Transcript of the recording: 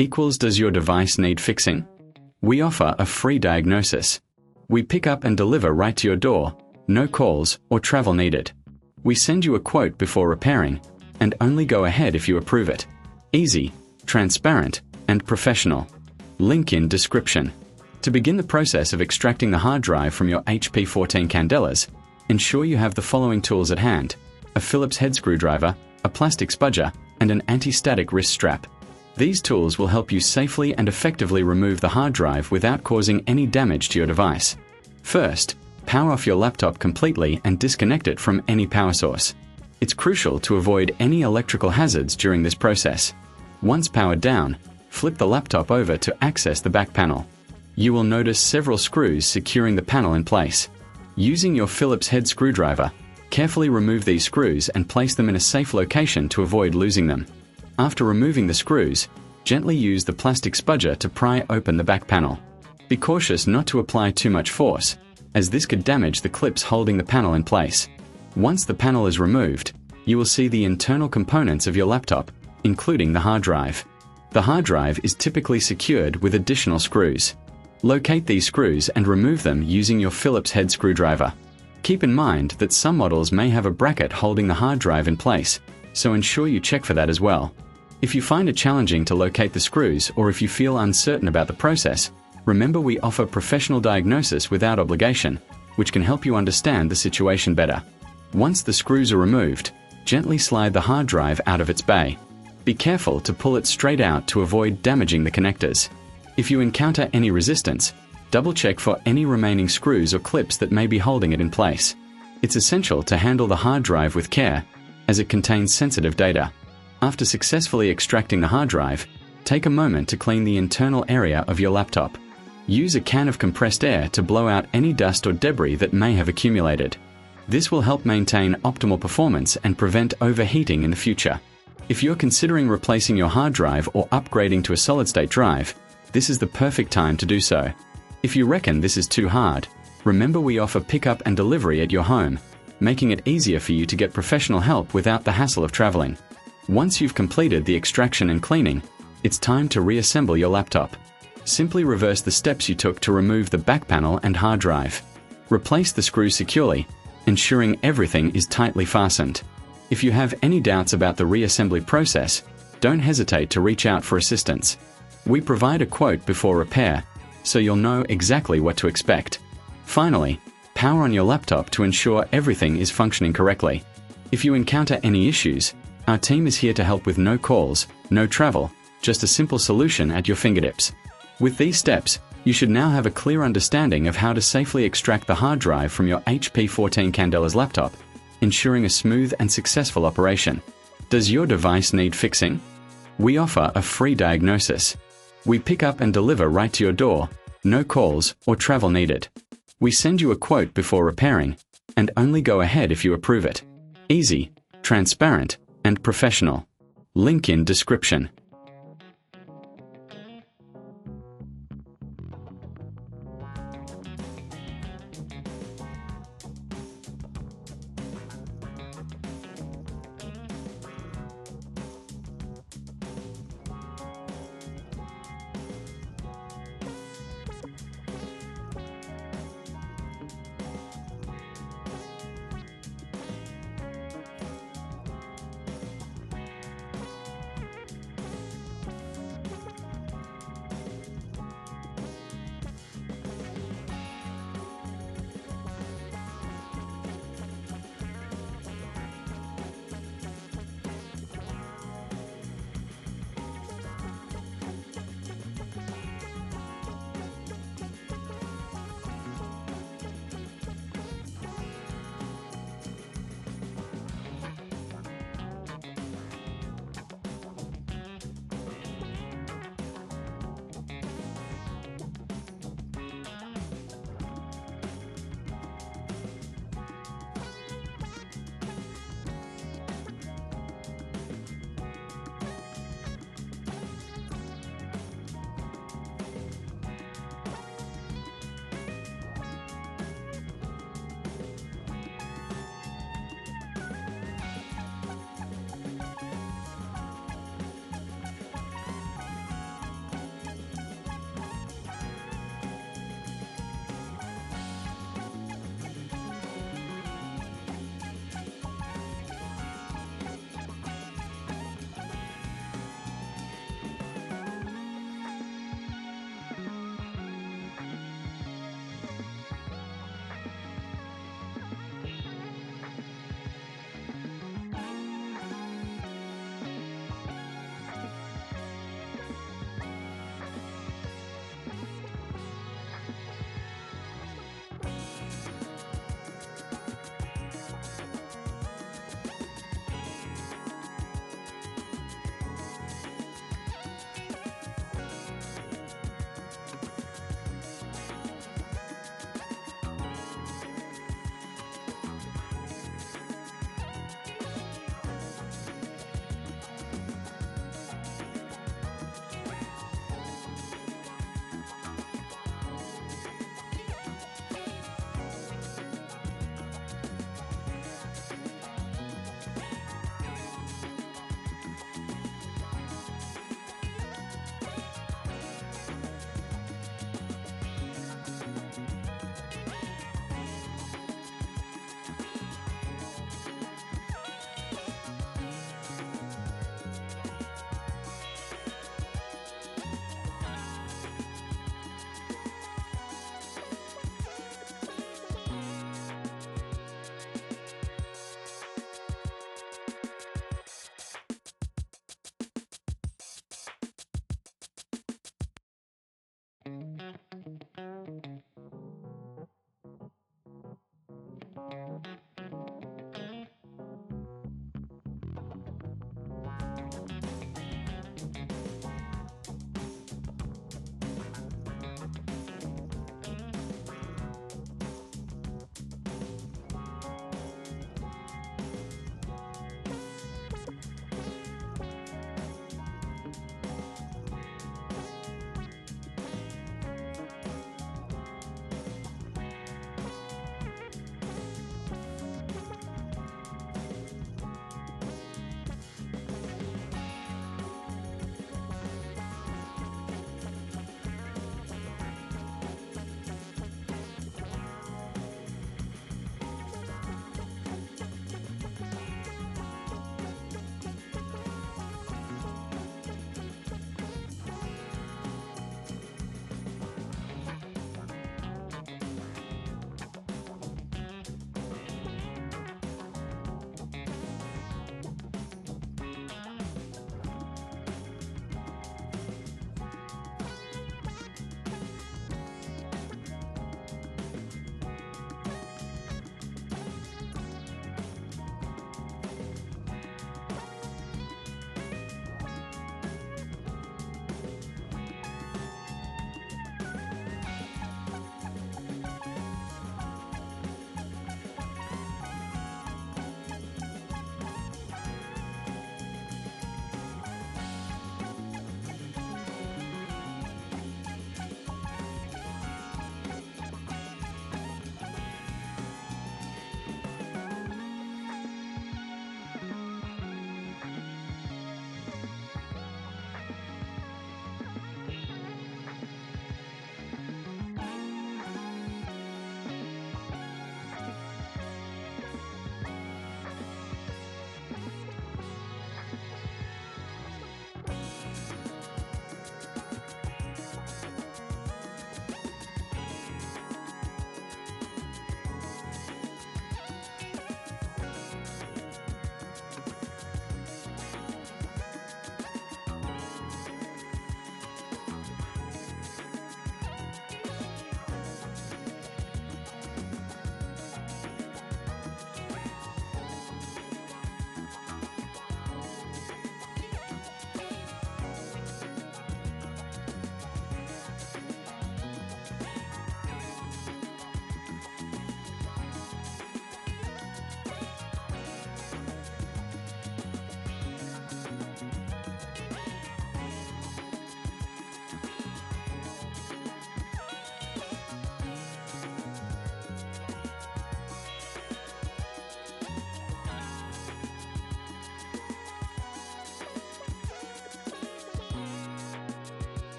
equals does your device need fixing? We offer a free diagnosis. We pick up and deliver right to your door, no calls or travel needed. We send you a quote before repairing, and only go ahead if you approve it. Easy, transparent, and professional. Link in description. To begin the process of extracting the hard drive from your HP 14 Candelas, ensure you have the following tools at hand: a Phillips head screwdriver, a plastic spudger, and an anti-static wrist strap. These tools will help you safely and effectively remove the hard drive without causing any damage to your device. First, power off your laptop completely and disconnect it from any power source. It's crucial to avoid any electrical hazards during this process. Once powered down, flip the laptop over to access the back panel. You will notice several screws securing the panel in place. Using your Phillips head screwdriver, carefully remove these screws and place them in a safe location to avoid losing them. After removing the screws, gently use the plastic spudger to pry open the back panel. Be cautious not to apply too much force, as this could damage the clips holding the panel in place. Once the panel is removed, you will see the internal components of your laptop, including the hard drive. The hard drive is typically secured with additional screws. Locate these screws and remove them using your Phillips head screwdriver. Keep in mind that some models may have a bracket holding the hard drive in place, so ensure you check for that as well. If you find it challenging to locate the screws or if you feel uncertain about the process, remember we offer professional diagnosis without obligation, which can help you understand the situation better. Once the screws are removed, gently slide the hard drive out of its bay. Be careful to pull it straight out to avoid damaging the connectors. If you encounter any resistance, double-check for any remaining screws or clips that may be holding it in place. It's essential to handle the hard drive with care, as it contains sensitive data. After successfully extracting the hard drive, take a moment to clean the internal area of your laptop. Use a can of compressed air to blow out any dust or debris that may have accumulated. This will help maintain optimal performance and prevent overheating in the future. If you're considering replacing your hard drive or upgrading to a solid-state drive, this is the perfect time to do so. If you reckon this is too hard, remember we offer pickup and delivery at your home, making it easier for you to get professional help without the hassle of traveling. Once you've completed the extraction and cleaning, it's time to reassemble your laptop. Simply reverse the steps you took to remove the back panel and hard drive. Replace the screws securely, ensuring everything is tightly fastened. If you have any doubts about the reassembly process, don't hesitate to reach out for assistance. We provide a quote before repair, so you'll know exactly what to expect. Finally, power on your laptop to ensure everything is functioning correctly. If you encounter any issues, our team is here to help with no calls, no travel, just a simple solution at your fingertips. With these steps, you should now have a clear understanding of how to safely extract the hard drive from your HP 14 Candelas laptop, ensuring a smooth and successful operation. Does your device need fixing? We offer a free diagnosis. We pick up and deliver right to your door, no calls or travel needed. We send you a quote before repairing, and only go ahead if you approve it. Easy, transparent, and professional. Link in description.